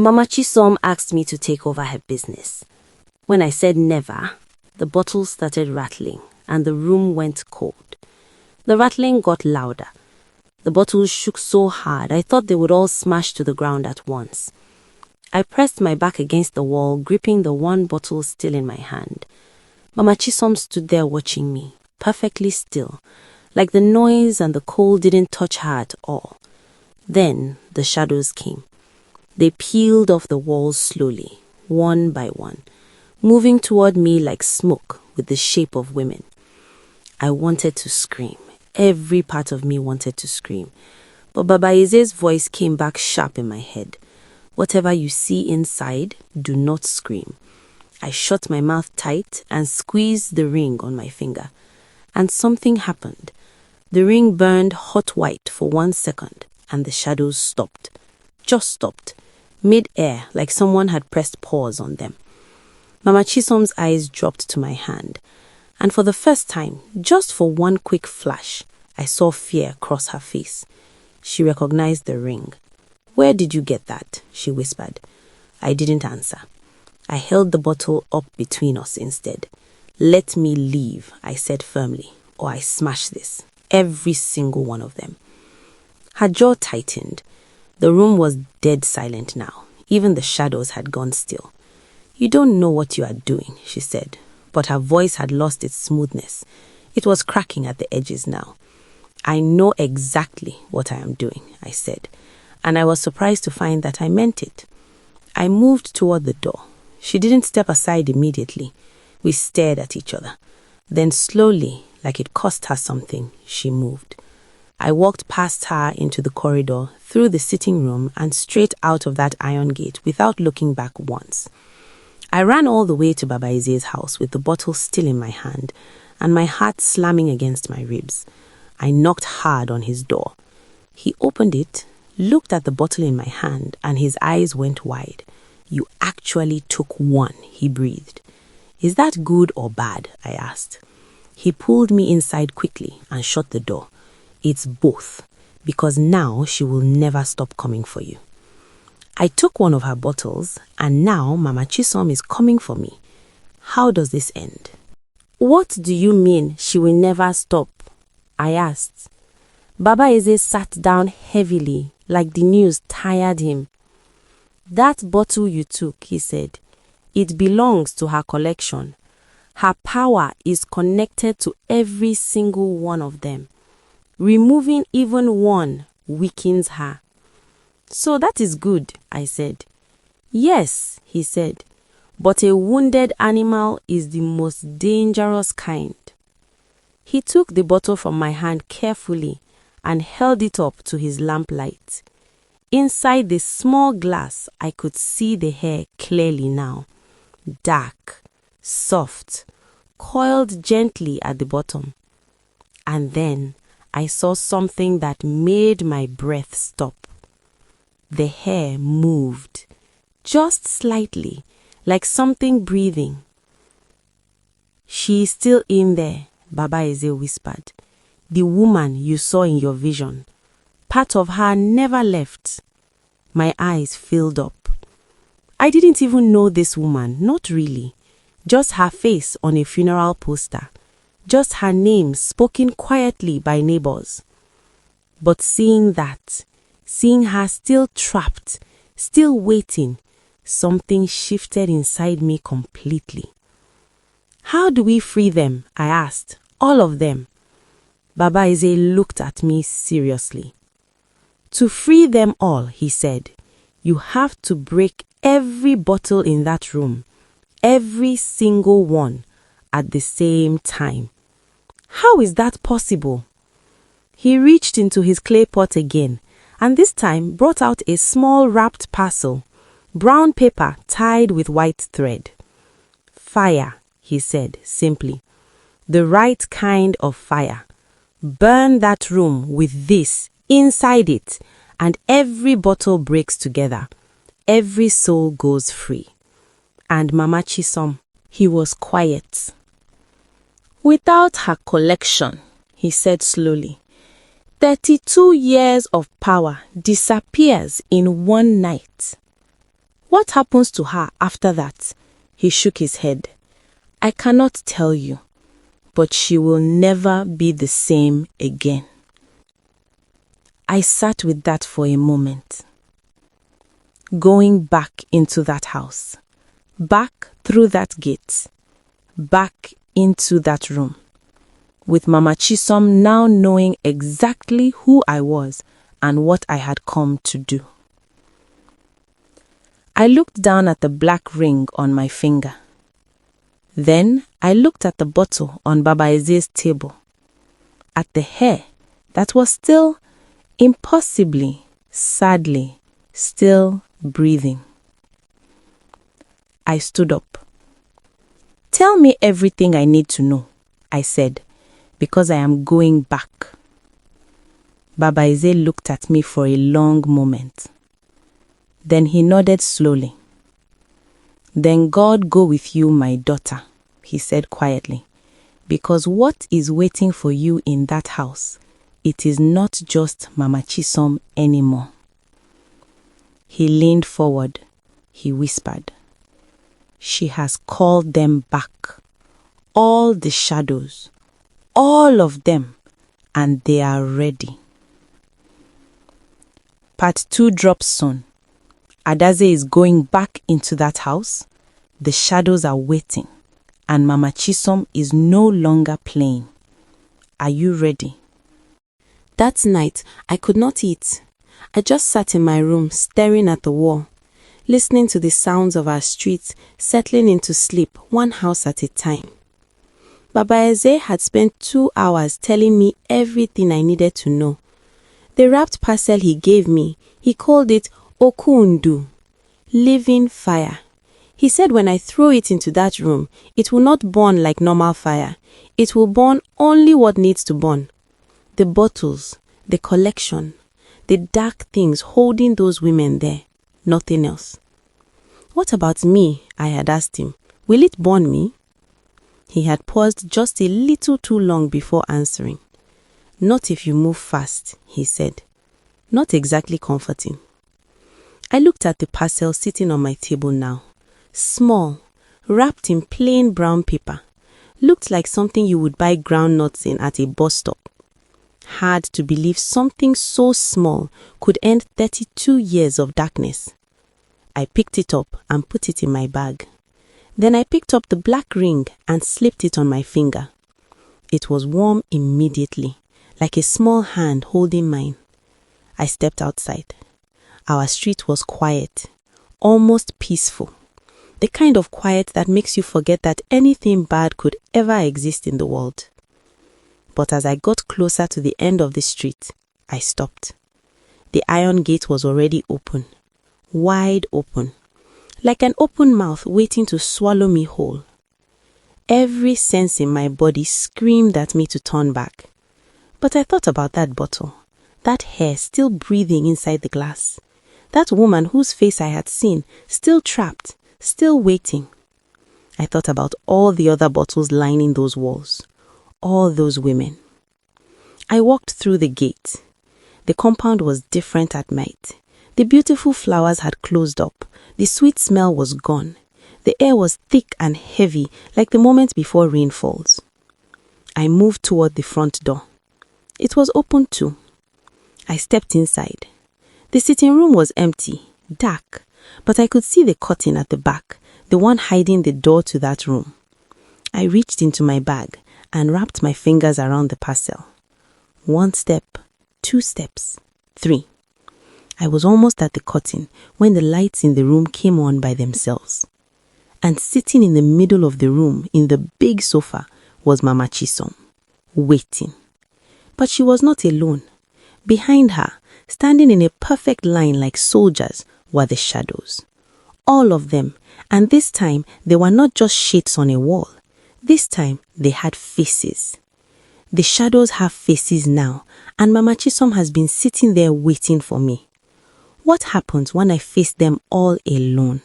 Mama Chisom asked me to take over her business. When I said never, the bottle started rattling and the room went cold. The rattling got louder. The bottles shook so hard I thought they would all smash to the ground at once. I pressed my back against the wall, gripping the one bottle still in my hand. Mama Chisom stood there watching me, perfectly still, like the noise and the cold didn't touch her at all. Then the shadows came. They peeled off the walls slowly, one by one, moving toward me like smoke with the shape of women. I wanted to scream. Every part of me wanted to scream. But Baba Eze's voice came back sharp in my head. Whatever you see inside, do not scream. I shut my mouth tight and squeezed the ring on my finger. And something happened. The ring burned hot white for 1 second and the shadows stopped. Just stopped. Mid-air, like someone had pressed pause on them. Mama Chisom's eyes dropped to my hand. And for the first time, just for one quick flash, I saw fear cross her face. She recognized the ring. "Where did you get that?" she whispered. I didn't answer. I held the bottle up between us instead. "Let me leave," I said firmly, "or I smash this. Every single one of them." Her jaw tightened. The room was dead silent now. Even the shadows had gone still. "You don't know what you are doing," she said, but her voice had lost its smoothness. It was cracking at the edges now. "I know exactly what I am doing," I said, and I was surprised to find that I meant it. I moved toward the door. She didn't step aside immediately. We stared at each other. Then slowly, like it cost her something, she moved. I walked past her into the corridor, through the sitting room, and straight out of that iron gate without looking back once. I ran all the way to Baba Eze's house with the bottle still in my hand and my heart slamming against my ribs. I knocked hard on his door. He opened it, looked at the bottle in my hand, and his eyes went wide. "You actually took one," he breathed. "Is that good or bad?" I asked. He pulled me inside quickly and shut the door. "It's both, because now she will never stop coming for you." I took one of her bottles, and now Mama Chisom is coming for me. How does this end? "What do you mean she will never stop?" I asked. Baba Eze sat down heavily, like the news tired him. "That bottle you took," he said, "it belongs to her collection. Her power is connected to every single one of them. Removing even one weakens her." "So that is good," I said. "Yes," he said, "but a wounded animal is the most dangerous kind." He took the bottle from my hand carefully and held it up to his lamplight. Inside the small glass, I could see the hair clearly now. Dark, soft, coiled gently at the bottom. And then I saw something that made my breath stop. The hair moved, just slightly, like something breathing. "She is still in there," Baba Eze whispered. "The woman you saw in your vision. Part of her never left." My eyes filled up. I didn't even know this woman, not really. Just her face on a funeral poster. Just her name spoken quietly by neighbors. But seeing that, seeing her still trapped, still waiting, something shifted inside me completely. "How do we free them?" I asked. "All of them." Baba Eze looked at me seriously. "To free them all," he said, "you have to break every bottle in that room, every single one, at the same time." "How is that possible?" He reached into his clay pot again, and this time brought out a small wrapped parcel, brown paper tied with white thread. "Fire," he said simply. "The right kind of fire. Burn that room with this inside it, and every bottle breaks together. Every soul goes free." And Mama Chisom, he was quiet. "Without her collection," he said slowly, 32 years of power disappears in one night. What happens to her after that? He shook his head. I cannot tell you, but she will never be the same again. I sat with that for a moment. Going back into that house, back through that gate, back into that room, with Mama Chisom now knowing exactly who I was and what I had come to do. I looked down at the black ring on my finger. Then I looked at the bottle on Baba Eze's table, at the hair that was still, impossibly, sadly, still breathing. I stood up. Tell me everything I need to know, I said, because I am going back. Baba Eze looked at me for a long moment. Then he nodded slowly. Then God go with you, my daughter, he said quietly, because what is waiting for you in that house, it is not just Mama Chisom anymore. He leaned forward. He whispered, she has called them back, all the shadows, all of them, and they are ready. Part 2 drops soon. Adaze is going back into that house. The shadows are waiting, and Mama Chisom is no longer playing. Are you ready? That night, I could not eat. I just sat in my room, staring at the wall, listening to the sounds of our streets, settling into sleep, one house at a time. Baba Eze had spent 2 hours telling me everything I needed to know. The wrapped parcel he gave me, he called it Okundu, living fire. He said when I throw it into that room, it will not burn like normal fire. It will burn only what needs to burn. The bottles, the collection, the dark things holding those women there, nothing else. What about me? I had asked him. Will it burn me? He had paused just a little too long before answering. Not if you move fast, he said. Not exactly comforting. I looked at the parcel sitting on my table now. Small, wrapped in plain brown paper. Looked like something you would buy groundnuts in at a bus stop. Hard to believe something so small could end 32 years of darkness. I picked it up and put it in my bag. Then I picked up the black ring and slipped it on my finger. It was warm immediately, like a small hand holding mine. I stepped outside. Our street was quiet, almost peaceful. The kind of quiet that makes you forget that anything bad could ever exist in the world. But as I got closer to the end of the street, I stopped. The iron gate was already open, wide open, like an open mouth waiting to swallow me whole. Every sense in my body screamed at me to turn back. But I thought about that bottle, that hair still breathing inside the glass, that woman whose face I had seen, still trapped, still waiting. I thought about all the other bottles lining those walls, all those women. I walked through the gate. The compound was different at night. The beautiful flowers had closed up. The sweet smell was gone. The air was thick and heavy, like the moment before rain falls. I moved toward the front door. It was open too. I stepped inside. The sitting room was empty, dark, but I could see the curtain at the back, the one hiding the door to that room. I reached into my bag and wrapped my fingers around the parcel. 1 step, 2 steps, 3. I was almost at the curtain when the lights in the room came on by themselves. And sitting in the middle of the room in the big sofa was Mama Chisom, waiting. But she was not alone. Behind her, standing in a perfect line like soldiers, were the shadows. All of them, and this time they were not just shades on a wall. This time they had faces. The shadows have faces now, and Mama Chisom has been sitting there waiting for me. What happens when I face them all alone?